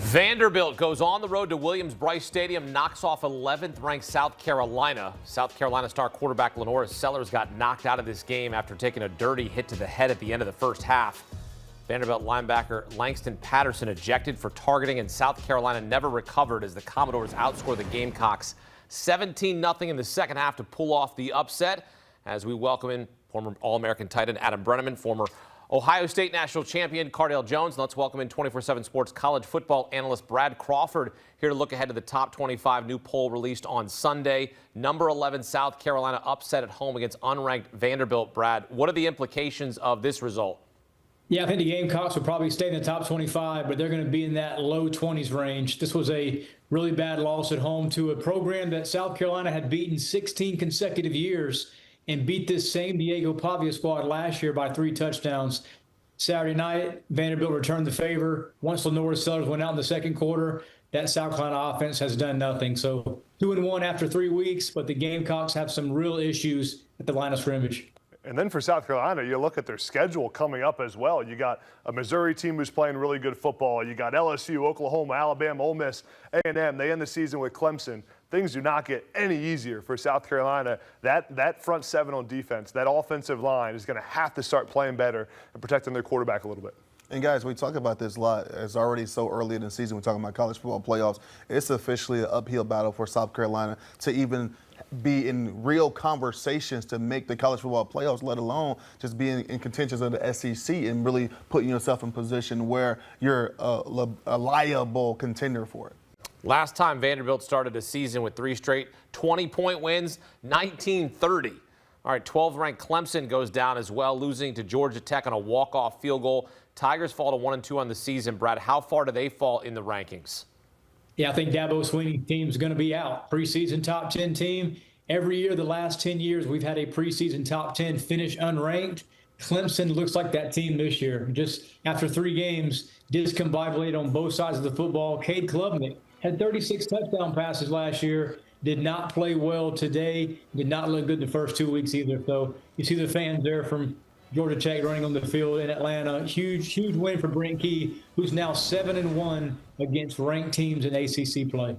Vanderbilt goes on the road to Williams-Brice Stadium, knocks off 11th-ranked South Carolina. South Carolina star quarterback Lenora Sellers got knocked out of this game after taking a dirty hit to the head at the end of the first half. Vanderbilt linebacker Langston Patterson ejected for targeting, and South Carolina never recovered as the Commodores outscored the Gamecocks 17-0 in the second half to pull off the upset. As we welcome in former All-American tight end Adam Breneman, former Ohio State national champion Cardale Jones. And let's welcome in 24/7 Sports college football analyst Brad Crawford here to look ahead to the top 25 new poll released on Sunday. Number 11 South Carolina upset at home against unranked Vanderbilt. Brad, what are the implications of this result? Yeah, I think the Gamecocks will probably stay in the top 25, but they're going to be in that low 20s range. This was a really bad loss at home to a program that South Carolina had beaten 16 consecutive years and beat this same Diego Pavia squad last year by 3 touchdowns. Saturday night, Vanderbilt returned the favor. Once Lenora Sellers went out in the second quarter, that South Carolina offense has done nothing. So 2-1 after 3 weeks, but the Gamecocks have some real issues at the line of scrimmage. And then for South Carolina, you look at their schedule coming up as well. You got a Missouri team who's playing really good football. You got LSU, Oklahoma, Alabama, Ole Miss, A&M. They end the season with Clemson. Things do not get any easier for South Carolina. That front seven on defense, that offensive line is going to have to start playing better and protecting their quarterback a little bit. And guys, we talk about this a lot. It's already so early in the season. We're talking about college football playoffs. It's officially an uphill battle for South Carolina to even be in real conversations to make the college football playoffs, let alone just being in contention of the SEC and really putting yourself in position where you're a liable contender for it. Last time Vanderbilt started a season with 3 straight 20-point wins, 19-30. All right, 12th-ranked Clemson goes down as well, losing to Georgia Tech on a walk-off field goal. Tigers fall to 1-2 on the season. Brad, how far do they fall in the rankings? Yeah, I think Dabo Swinney's team is going to be out. Preseason top 10 team. Every year, the last 10 years, we've had a preseason top 10 finish unranked. Clemson looks like that team this year. Just after 3 games, discombobulated on both sides of the football. Cade Klubnik had 36 touchdown passes last year. Did not play well today. Did not look good the first 2 weeks either. So you see the fans there from Georgia Tech running on the field in Atlanta. Huge win for Brent Key, who's now 7-1 against ranked teams in ACC play.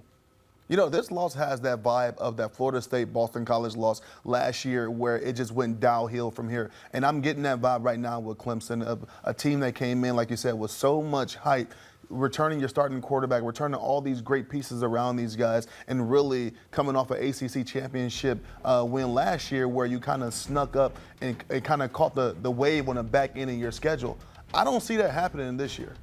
You know, this loss has that vibe of that Florida State Boston College loss last year where it just went downhill from here. And I'm getting that vibe right now with Clemson, a team that came in, like you said, with so much hype, returning your starting quarterback, returning all these great pieces around these guys, and really coming off an ACC championship win last year where you kind of snuck up and kind of caught the wave on the back end of your schedule. I don't see that happening this year.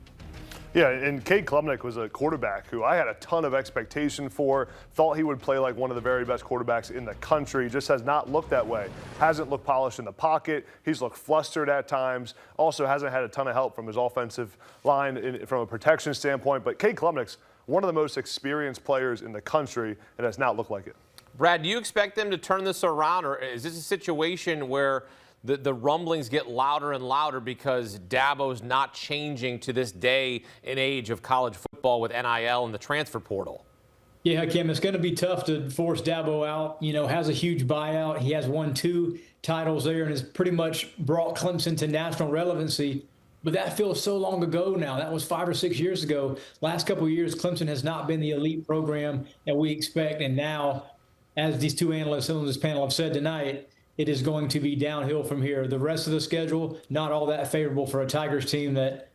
Yeah, and Cade Klubnik was a quarterback who I had a ton of expectation for, thought he would play like one of the very best quarterbacks in the country, just has not looked that way. Hasn't looked polished in the pocket. He's looked flustered at times. Also hasn't had a ton of help from his offensive line from a protection standpoint. But Cade Klubnik's one of the most experienced players in the country and has not looked like it. Brad, do you expect them to turn this around, or is this a situation where the rumblings get louder and louder because Dabo's not changing to this day and age of college football with NIL and the transfer portal? Yeah, Kim, it's going to be tough to force Dabo out. You know, has a huge buyout. He has won 2 titles there and has pretty much brought Clemson to national relevancy. But that feels so long ago now. That was 5 or 6 years ago. Last couple of years, Clemson has not been the elite program that we expect. And now, as these 2 analysts on this panel have said tonight, it is going to be downhill from here. The rest of the schedule, not all that favorable for a Tigers team that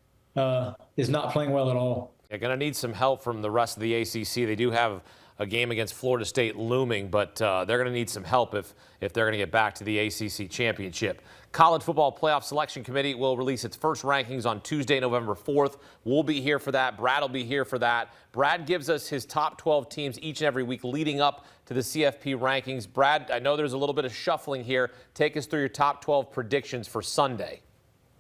is not playing well at all. They're going to need some help from the rest of the ACC. They do have a game against Florida State looming, but they're going to need some help if they're going to get back to the ACC championship. College Football Playoff Selection Committee will release its first rankings on Tuesday, November 4th. We'll be here for that. Brad will be here for that. Brad gives us his top 12 teams each and every week leading up to the CFP rankings. Brad, I know there's a little bit of shuffling here. Take us through your top 12 predictions for Sunday.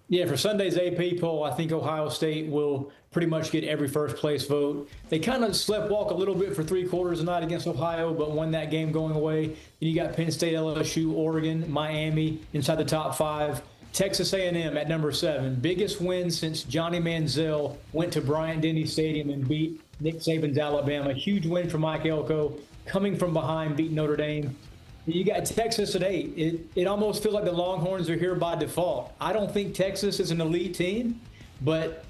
Yeah, for Sunday's AP poll, I think Ohio State will pretty much get every first-place vote. They kind of sleptwalk a little bit for 3 quarters of the night against Ohio, but won that game going away. Then you got Penn State, LSU, Oregon, Miami inside the top 5. Texas A&M at number 7. Biggest win since Johnny Manziel went to Bryant-Denny Stadium and beat Nick Saban's Alabama. Huge win for Mike Elko, coming from behind, beat Notre Dame. You got Texas at 8. It almost feels like the Longhorns are here by default. I don't think Texas is an elite team, but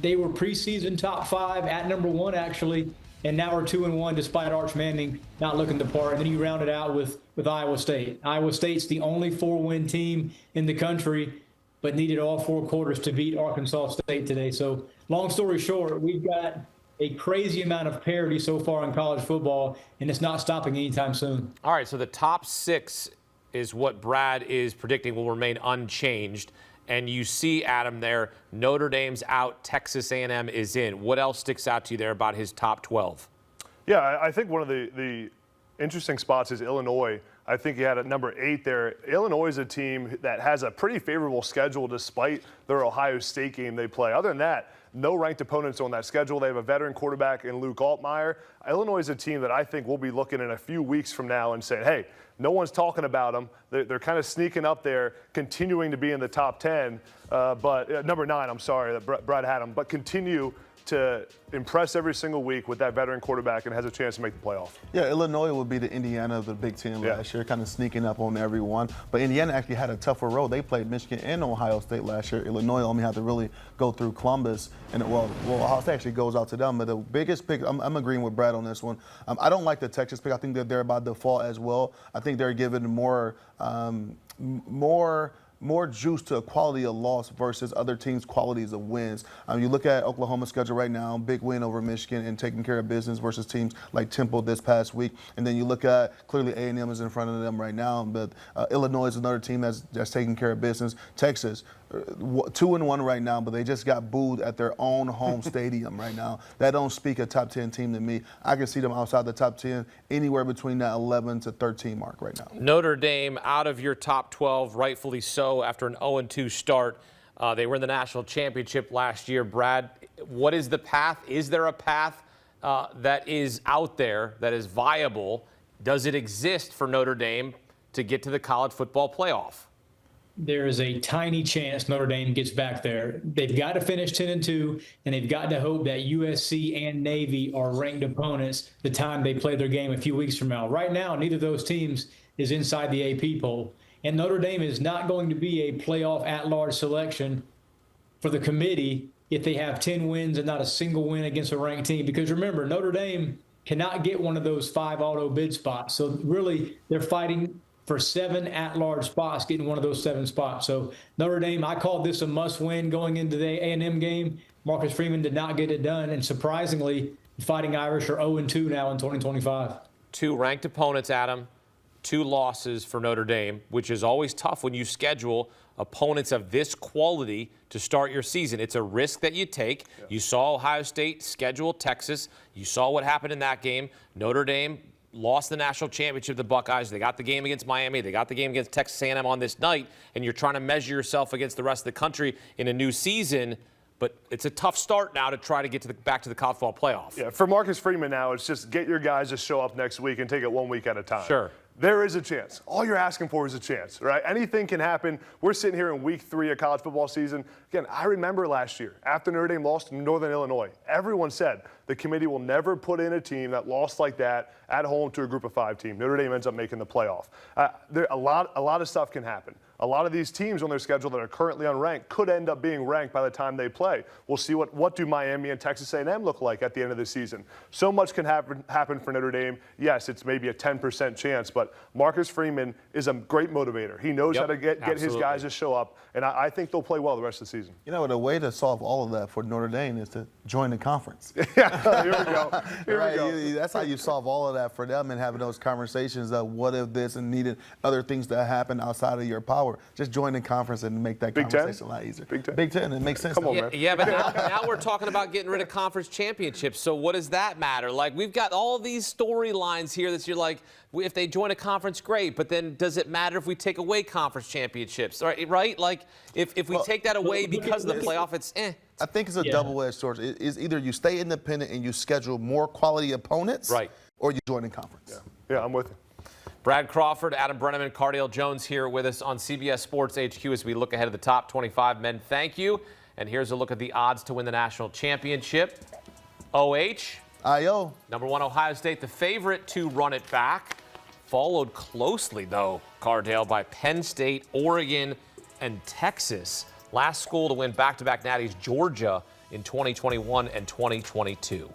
they were preseason top 5 at number 1 actually, and now we're 2-1 despite Arch Manning not looking the part. And then you round it out with Iowa State. Iowa State's the only 4-win team in the country, but needed all 4 quarters to beat Arkansas State today. So long story short, we've got a crazy amount of parity so far in college football, and it's not stopping anytime soon. All right, so the top 6 is what Brad is predicting will remain unchanged. And you see, Adam, there, Notre Dame's out, Texas A&M is in. What else sticks out to you there about his top 12? Yeah, I think one of the interesting spots is Illinois. I think he had at number 8 there. Illinois is a team that has a pretty favorable schedule despite their Ohio State game they play. Other than that, no ranked opponents on that schedule. They have a veteran quarterback in Luke Altmaier. Illinois is a team that I think we'll be looking in a few weeks from now and saying, hey, no one's talking about them. They're kind of sneaking up there, continuing to be in the top 10. But number 9, I'm sorry, that Brad had them. But continue to impress every single week with that veteran quarterback and has a chance to make the playoff. Yeah, Illinois would be the Indiana of the Big Ten last year, kind of sneaking up on everyone. But Indiana actually had a tougher road. They played Michigan and Ohio State last year. Illinois only had to really go through Columbus. And, well, Ohio State actually goes out to them. But the biggest pick, I'm agreeing with Brad on this one. I don't like the Texas pick. I think that they're by default as well. I think they're given more juice to a quality of loss versus other teams' qualities of wins. You look at Oklahoma's schedule right now, big win over Michigan and taking care of business versus teams like Temple this past week. And then you look at, clearly A&M is in front of them right now, but Illinois is another team that's taking care of business. Texas, 2-1 right now, but they just got booed at their own home stadium right now. That don't speak a top 10 team to me. I can see them outside the top 10, anywhere between that 11 to 13 mark right now. Notre Dame out of your top 12, rightfully so, after an 0-2 start. They were in the national championship last year. Brad, what is the path? Is there a path that is out there that is viable? Does it exist for Notre Dame to get to the college football playoff? There is a tiny chance Notre Dame gets back there. They've got to finish 10-2, and they've got to hope that USC and Navy are ranked opponents the time they play their game a few weeks from now. Right now, neither of those teams is inside the AP poll. And Notre Dame is not going to be a playoff at-large selection for the committee if they have 10 wins and not a single win against a ranked team. Because remember, Notre Dame cannot get one of those 5 auto bid spots. So really, they're fighting for 7 at-large spots, getting one of those 7 spots. So Notre Dame, I called this a must-win going into the A&M game. Marcus Freeman did not get it done, and surprisingly, the Fighting Irish are 0-2 now in 2025. 2 ranked opponents, Adam, 2 losses for Notre Dame, which is always tough when you schedule opponents of this quality to start your season. It's a risk that you take. Yeah. You saw Ohio State schedule Texas. You saw what happened in that game. Notre Dame lost the national championship to the Buckeyes. They got the game against Miami. They got the game against Texas A&M on this night, and you're trying to measure yourself against the rest of the country in a new season. But it's a tough start now to try to get to back to the college football playoff. Yeah, for Marcus Freeman now, it's just get your guys to show up next week and take it 1 week at a time. Sure. There is a chance. All you're asking for is a chance, right? Anything can happen. We're sitting here in week 3 of college football season. Again, I remember last year, after Notre Dame lost to Northern Illinois, everyone said the committee will never put in a team that lost like that at home to a group of 5 team. Notre Dame ends up making the playoff. A lot of stuff can happen. A lot of these teams on their schedule that are currently unranked could end up being ranked by the time they play. We'll see what do Miami and Texas A&M look like at the end of the season. So much can happen for Notre Dame. Yes, it's maybe a 10% chance, but Marcus Freeman is a great motivator. He knows how to get his guys to show up, and I think they'll play well the rest of the season. You know, the way to solve all of that for Notre Dame is to join the conference. Yeah, here we go. Here we go. That's how you solve all of that for them, and having those conversations of what if this and needed other things to happen outside of your power. Just join the conference and make that conversation a lot easier. Big Ten. It makes sense. Come on, man. Yeah, but now we're talking about getting rid of conference championships. So what does that matter? Like, we've got all these storylines here that you're like, if they join a conference, great. But then does it matter if we take away conference championships? Right? Like, if we take that away because of the playoff, it's eh. I think it's a double-edged sword. It's either you stay independent and you schedule more quality opponents, right, or you join the conference. Yeah, I'm with you. Brad Crawford, Adam Breneman, Cardale Jones here with us on CBS Sports HQ as we look ahead of the top 25 men. Thank you. And here's a look at the odds to win the national championship. IO. Number 1, Ohio State, the favorite to run it back. Followed closely, though, Cardale, by Penn State, Oregon, and Texas. Last school to win back-to-back natties, Georgia, in 2021 and 2022.